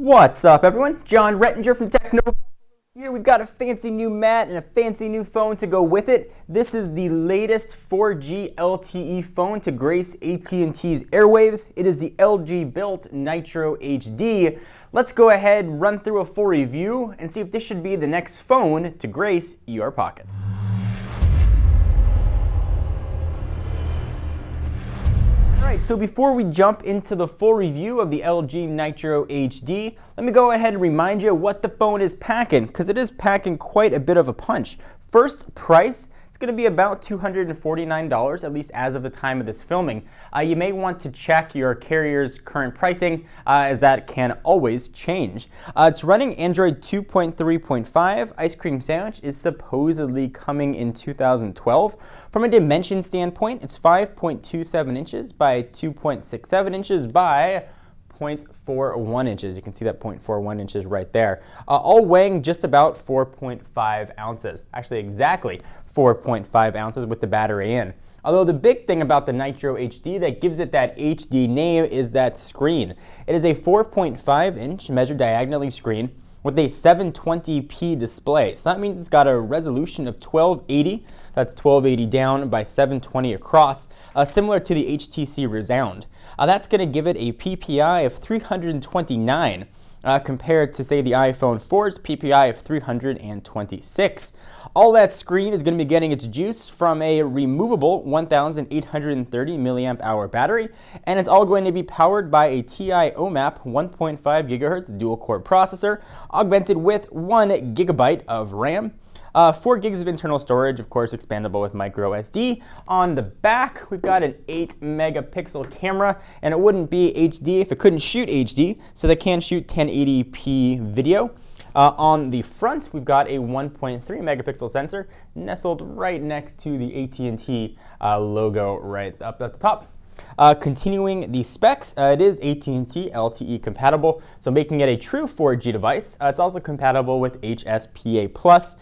What's up, everyone? John Rettinger from Techno. Here we've got a fancy new mat and a fancy new phone to go with it. This is the latest 4G LTE phone to grace AT&T's airwaves. It is the LG built Nitro HD. Let's go ahead, run through a full review, and see if this should be the next phone to grace your pockets. Alright, so before we jump into the full review of the LG Nitro HD, let me go ahead and remind you what the phone is packing, because it is packing quite a bit of a punch. First, price. It's going to be about $249, at least as of the time of this filming. You may want to check your carrier's current pricing, as that can always change. It's running Android 2.3.5. Ice Cream Sandwich is supposedly coming in 2012. From a dimension standpoint, it's 5.27 inches by 2.67 inches by 0.41 inches. You can see that 0.41 inches right there. All weighing just about 4.5 ounces. Actually, exactly 4.5 ounces with the battery in. Although the big thing about the Nitro HD that gives it that HD name is that screen. It is a 4.5 inch measured diagonally screen with a 720p display. So that means it's got a resolution of 1280. That's 1280 down by 720 across, similar to the HTC Resound. That's going to give it a PPI of 329 compared to, say, the iPhone 4's PPI of 326. All that screen is going to be getting its juice from a removable 1,830 milliamp hour battery, and it's all going to be powered by a TI OMAP 1.5 gigahertz dual-core processor, augmented with 1 gigabyte of RAM. 4 gigs of internal storage, of course, expandable with micro SD. On the back, we've got an 8 megapixel camera, and it wouldn't be HD if it couldn't shoot HD, so they can shoot 1080p video. On the front, we've got a 1.3 megapixel sensor nestled right next to the AT&T logo right up at the top. Continuing the specs, it is AT&T LTE compatible, so making it a true 4G device. It's also compatible with HSPA+,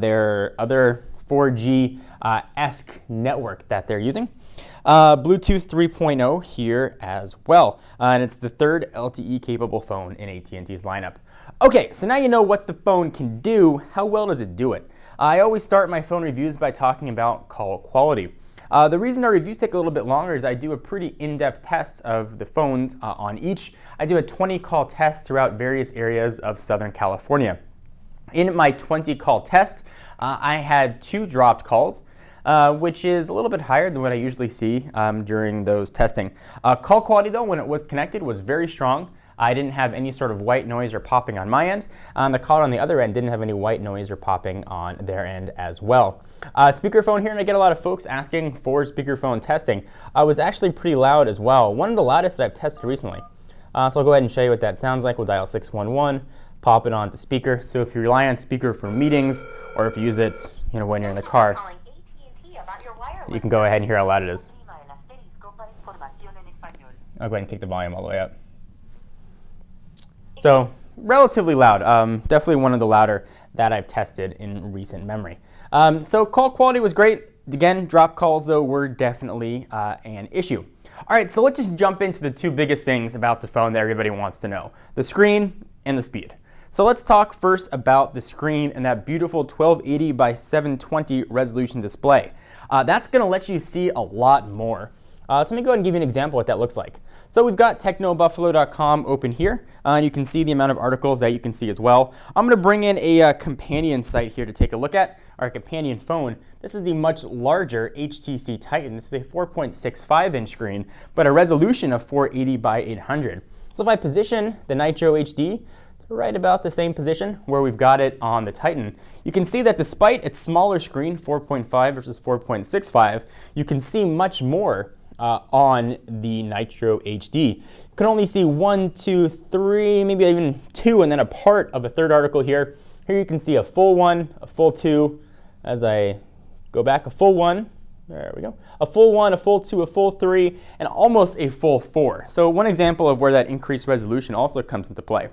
their other 4G-esque network that they're using. Bluetooth 3.0 here as well, and it's the third LTE-capable phone in AT&T's lineup. Okay, so now you know what the phone can do. How well does it do it? I always start my phone reviews by talking about call quality. The reason our reviews take a little bit longer is I do a pretty in-depth test of the phones on each. I do a 20-call test throughout various areas of Southern California. In my 20-call test, I had 2 dropped calls, which is a little bit higher than what I usually see during those testing. Call quality, though, when it was connected, was very strong. I didn't have any sort of white noise or popping on my end. The caller on the other end didn't have any white noise or popping on their end as well. Speakerphone here, and I get a lot of folks asking for speakerphone testing. Was actually pretty loud as well. One of the loudest that I've tested recently. So I'll go ahead and show you what that sounds like. We'll dial 611, pop it onto speaker. So if you rely on speaker for meetings, or if you use it, when you're in the car, you can go ahead and hear how loud it is. I'll go ahead and kick the volume all the way up. So relatively loud, definitely one of the louder that I've tested in recent memory. So call quality was great. Again, drop calls though were definitely an issue. All right, so let's just jump into the 2 biggest things about the phone that everybody wants to know: the screen and the speed. So let's talk first about the screen and that beautiful 1280 by 720 resolution display. That's going to let you see a lot more. So let me go ahead and give you an example of what that looks like. So we've got technobuffalo.com open here, and you can see the amount of articles that you can see as well. I'm going to bring in a companion site here to take a look at, our companion phone. This is the much larger HTC Titan. This is a 4.65 inch screen, but a resolution of 480 by 800. So if I position the Nitro HD right about the same position where we've got it on the Titan, you can see that despite its smaller screen, 4.5 versus 4.65, you can see much more on the Nitro HD. You can only see 1, 2, 3, maybe even 2, and then a part of a third article here. Here you can see a full 1, a full 2. As I go back, a full 1, there we go, a full 1, a full 2, a full 3, and almost a full 4. So one example of where that increased resolution also comes into play.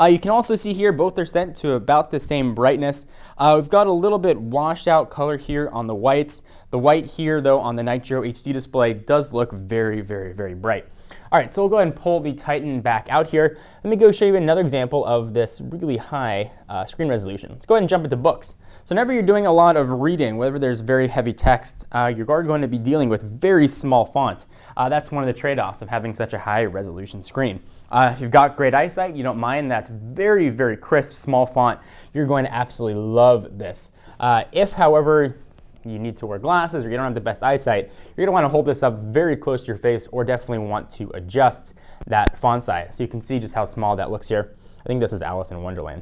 You can also see here both are set to about the same brightness. We've got a little bit washed out color here on the whites. The white here, though, on the Nitro HD display does look very, very, very bright. All right, so we'll go ahead and pull the Titan back out here. Let me go show you another example of this really high screen resolution. Let's go ahead and jump into books. So whenever you're doing a lot of reading, whether there's very heavy text, you're going to be dealing with very small font. That's one of the trade-offs of having such a high resolution screen. If you've got great eyesight, you don't mind that very, very crisp small font, you're going to absolutely love this. If, however, you need to wear glasses or you don't have the best eyesight, you're going to want to hold this up very close to your face or definitely want to adjust that font size. So you can see just how small that looks here. I think this is Alice in Wonderland.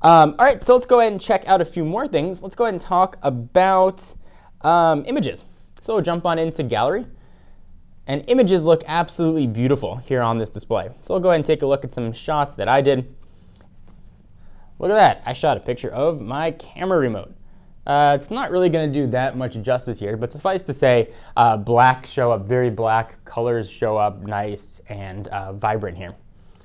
All right, so let's go ahead and check out a few more things. Let's go ahead and talk about images. So we'll jump on into Gallery. And images look absolutely beautiful here on this display. So we'll go ahead and take a look at some shots that I did. Look at that. I shot a picture of my camera remote. It's not really going to do that much justice here, but suffice to say, black show up very black, colors show up nice and vibrant here.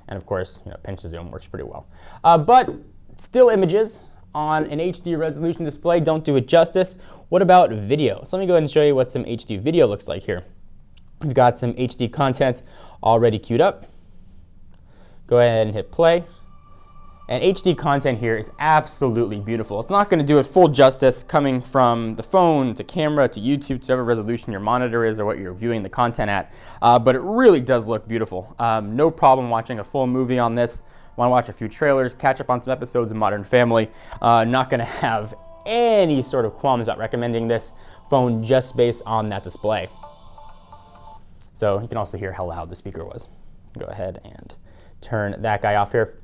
And of course, pinch to zoom works pretty well. But still images on an HD resolution display don't do it justice. What about video? So let me go ahead and show you what some HD video looks like here. We've got some HD content already queued up. Go ahead and hit play. And HD content here is absolutely beautiful. It's not going to do it full justice coming from the phone to camera to YouTube to whatever resolution your monitor is or what you're viewing the content at, but it really does look beautiful. No problem watching a full movie on this. Want to watch a few trailers, catch up on some episodes of Modern Family. Not going to have any sort of qualms about recommending this phone just based on that display. So you can also hear how loud the speaker was. Go ahead and turn that guy off here.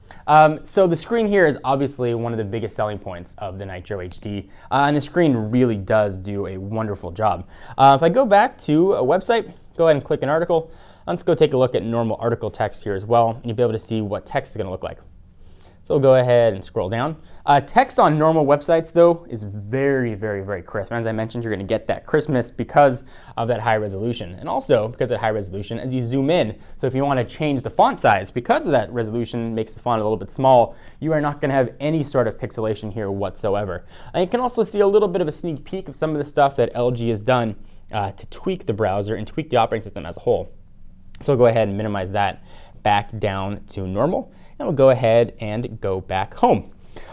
So the screen here is obviously one of the biggest selling points of the Nitro HD, and the screen really does do a wonderful job. If I go back to a website, go ahead and click an article. Let's go take a look at normal article text here as well, and you'll be able to see what text is going to look like. So we'll go ahead and scroll down. Text on normal websites, though, is very, very, very crisp. And as I mentioned, you're going to get that crispness because of that high resolution. And also because of that high resolution, as you zoom in, so if you want to change the font size, because of that resolution makes the font a little bit small, you are not going to have any sort of pixelation here whatsoever. And you can also see a little bit of a sneak peek of some of the stuff that LG has done to tweak the browser and tweak the operating system as a whole. So we'll go ahead and minimize that back down to normal. And we'll go ahead and go back home.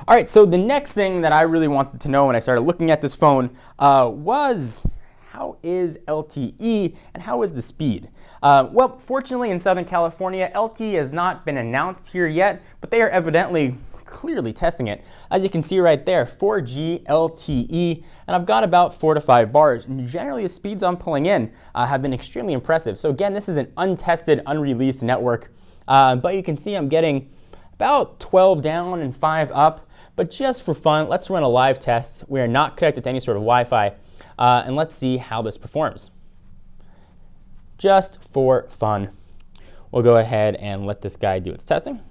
All right, so the next thing that I really wanted to know when I started looking at this phone was how is LTE and how is the speed? Well, fortunately in Southern California, LTE has not been announced here yet, but they are evidently clearly testing it. As you can see right there, 4G LTE, and I've got about 4 to 5 bars. And generally the speeds I'm pulling in have been extremely impressive. So again, this is an untested, unreleased network. But you can see I'm getting about 12 down and 5 up. But just for fun, let's run a live test. We are not connected to any sort of Wi-Fi. And let's see how this performs. Just for fun, we'll go ahead and let this guy do its testing.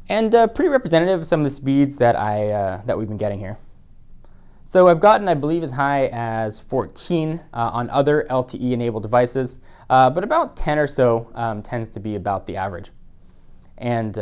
And pretty representative of some of the speeds that that we've been getting here. So I've gotten, I believe, as high as 14 on other LTE-enabled devices, but about 10 or so tends to be about the average. And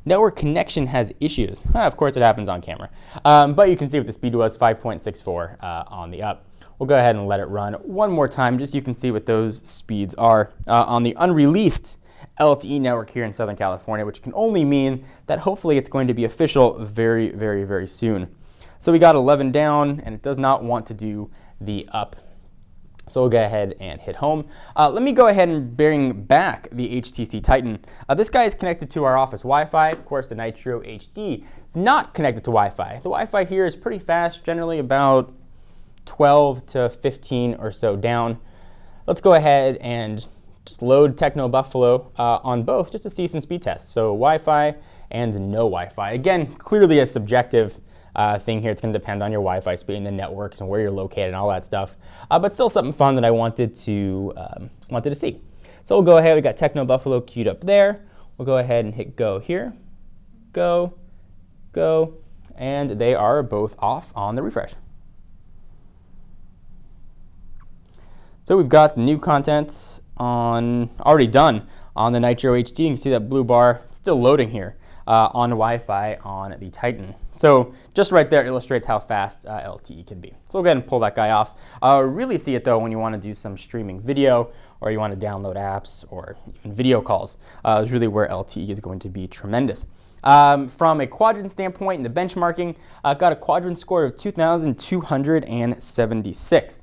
network connection has issues. Of course, it happens on camera. But you can see what the speed was, 5.64 on the up. We'll go ahead and let it run one more time, just so you can see what those speeds are on the unreleased LTE network here in Southern California, which can only mean that hopefully it's going to be official very, very, very soon. So we got 11 down, and it does not want to do the up. So we'll go ahead and hit home. Let me go ahead and bring back the HTC Titan. This guy is connected to our office Wi-Fi. Of course, the Nitro HD is not connected to Wi-Fi. The Wi-Fi here is pretty fast, generally about 12 to 15 or so down. Let's go ahead and just load Techno Buffalo on both just to see some speed tests. So Wi-Fi and no Wi-Fi. Again, clearly a subjective thing here. It's going to depend on your Wi-Fi speed and the networks and where you're located and all that stuff. But still something fun that I wanted to see. So we'll go ahead. We got Techno Buffalo queued up there. We'll go ahead and hit go here. Go, go, and they are both off on the refresh. So we've got new content already done on the Nitro HD. You can see that blue bar. It's still loading here. on Wi-Fi on the Titan. So just right there illustrates how fast LTE can be. So we'll go ahead and pull that guy off. Really see it though when you want to do some streaming video, or you want to download apps, or even video calls. Is really where LTE is going to be tremendous. From a quadrant standpoint in the benchmarking, got a quadrant score of 2,276.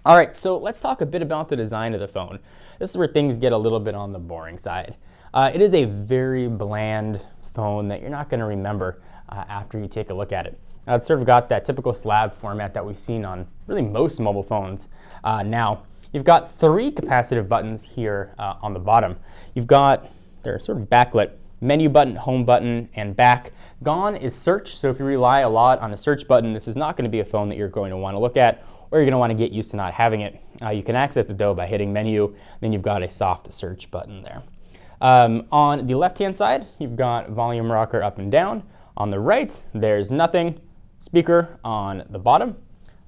All right, so let's talk a bit about the design of the phone. This is where things get a little bit on the boring side. It is a very bland phone that you're not going to remember after you take a look at it. It's sort of got that typical slab format that we've seen on really most mobile phones now. You've got 3 capacitive buttons here on the bottom. They're sort of backlit. Menu button, home button, and back. Gone is search, so if you rely a lot on a search button, this is not going to be a phone that you're going to want to look at, or you're going to want to get used to not having it. You can access it though by hitting menu, then you've got a soft search button there. On the left-hand side, you've got volume rocker up and down. On the right, there's nothing. Speaker on the bottom.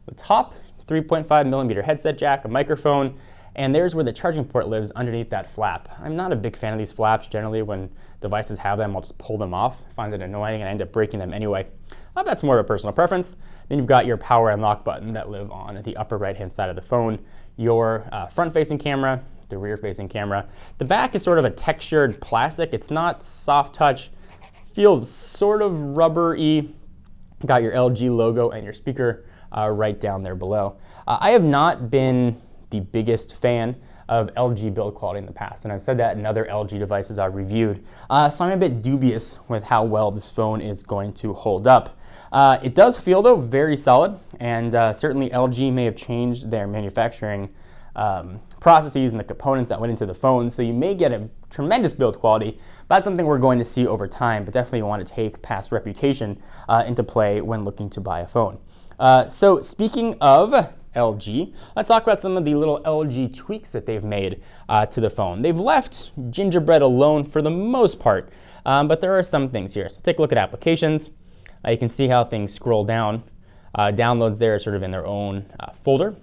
The top, 3.5 millimeter headset jack, a microphone, and there's where the charging port lives underneath that flap. I'm not a big fan of these flaps. Generally, when devices have them, I'll just pull them off. I find it annoying and I end up breaking them anyway. That's more of a personal preference. Then you've got your power and lock button that live on the upper right-hand side of the phone, your front-facing camera, the rear-facing camera. The back is sort of a textured plastic. It's not soft touch. Feels sort of rubber-y. Got your LG logo and your speaker right down there below. I have not been the biggest fan of LG build quality in the past, and I've said that in other LG devices I've reviewed. So I'm a bit dubious with how well this phone is going to hold up. It does feel though very solid, and certainly LG may have changed their manufacturing processes and the components that went into the phone, so you may get a tremendous build quality. But that's something we're going to see over time, but definitely you want to take past reputation into play when looking to buy a phone. So speaking of LG, let's talk about some of the little LG tweaks that they've made to the phone. They've left Gingerbread alone for the most part, but there are some things here. So take a look at applications. You can see how things scroll down. Downloads there are sort of in their own folder.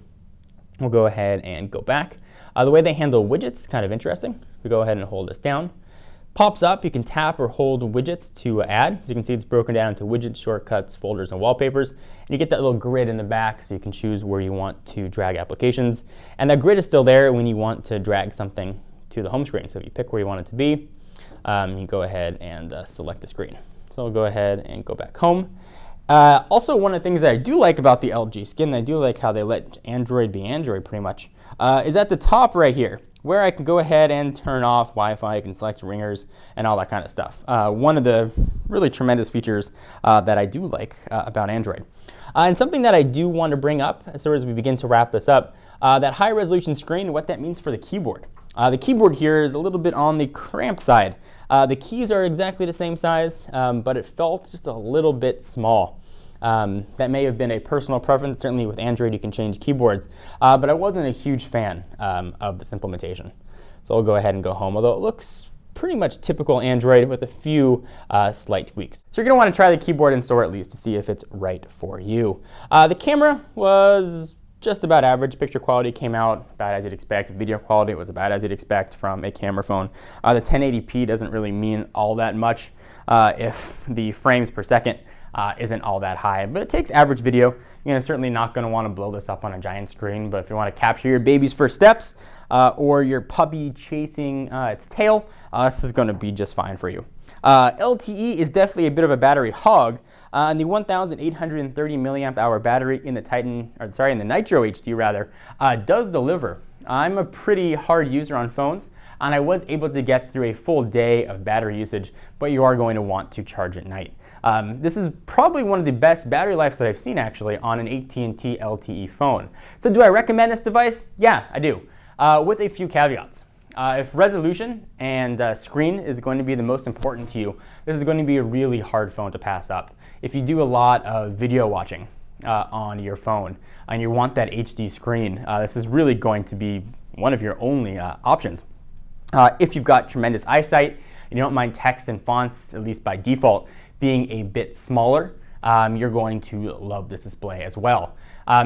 We'll go ahead and go back. The way they handle widgets is kind of interesting. We go ahead and hold this down. Pops up, you can tap or hold widgets to add. So you can see it's broken down into widgets, shortcuts, folders, and wallpapers. And you get that little grid in the back so you can choose where you want to drag applications. And that grid is still there when you want to drag something to the home screen. So if you pick where you want it to be, you go ahead and select the screen. So we'll go ahead and go back home. Also, one of the things that I do like about the LG skin, I do like how they let Android be Android pretty much, is at the top right here, where I can go ahead and turn off Wi-Fi, I can select ringers and all that kind of stuff. One of the really tremendous features that I do like about Android. And something that I do want to bring up as soon as we begin to wrap this up, that high resolution screen, what that means for the keyboard. The keyboard here is a little bit on the cramped side. The keys are exactly the same size, but it felt just a little bit small. That may have been a personal preference. Certainly with Android you can change keyboards, but I wasn't a huge fan of this implementation. So I'll go ahead and go home, although it looks pretty much typical Android with a few slight tweaks. So you're going to want to try the keyboard in store at least to see if it's right for you. The camera was just about average. Picture quality came out about as you'd expect. Video quality was about as you'd expect from a camera phone. The 1080p doesn't really mean all that much if the frames per second isn't all that high, but it takes average video. You're certainly not going to want to blow this up on a giant screen, but if you want to capture your baby's first steps or your puppy chasing its tail, this is going to be just fine for you. LTE is definitely a bit of a battery hog, and the 1,830 milliamp hour battery in the in the Nitro HD rather, does deliver. I'm a pretty hard user on phones, and I was able to get through a full day of battery usage, but you are going to want to charge at night. This is probably one of the best battery lives that I've seen actually on an AT&T LTE phone. So do I recommend this device? Yeah, I do, with a few caveats. If resolution and screen is going to be the most important to you, this is going to be a really hard phone to pass up. If you do a lot of video watching on your phone and you want that HD screen, this is really going to be one of your only options. If you've got tremendous eyesight and you don't mind text and fonts, at least by default, being a bit smaller, you're going to love this display as well.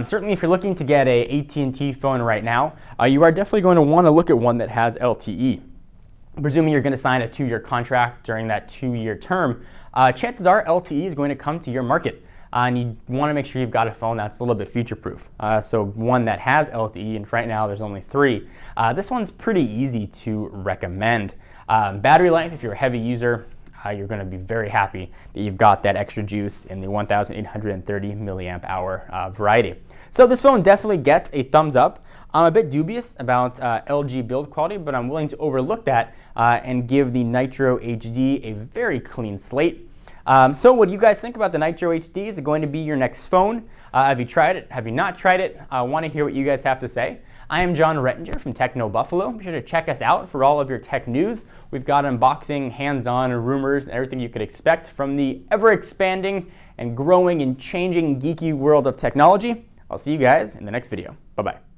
Certainly if you're looking to get a AT&T phone right now, you are definitely going to want to look at one that has LTE. presuming you're going to sign a 2-year contract during that 2-year term, chances are LTE is going to come to your market. And you want to make sure you've got a phone that's a little bit future-proof. So one that has LTE, and right now there's only 3. This one's pretty easy to recommend. Battery life, if you're a heavy user, you're going to be very happy that you've got that extra juice in the 1,830 milliamp hour variety. So this phone definitely gets a thumbs up. I'm a bit dubious about LG build quality, but I'm willing to overlook that and give the Nitro HD a very clean slate. So what do you guys think about the Nitro HD? Is it going to be your next phone? Have you tried it? Have you not tried it? I want to hear what you guys have to say. I am John Rettinger from Techno Buffalo. Be sure to check us out for all of your tech news. We've got unboxing, hands-on, rumors, and everything you could expect from the ever-expanding and growing and changing geeky world of technology. I'll see you guys in the next video. Bye-bye.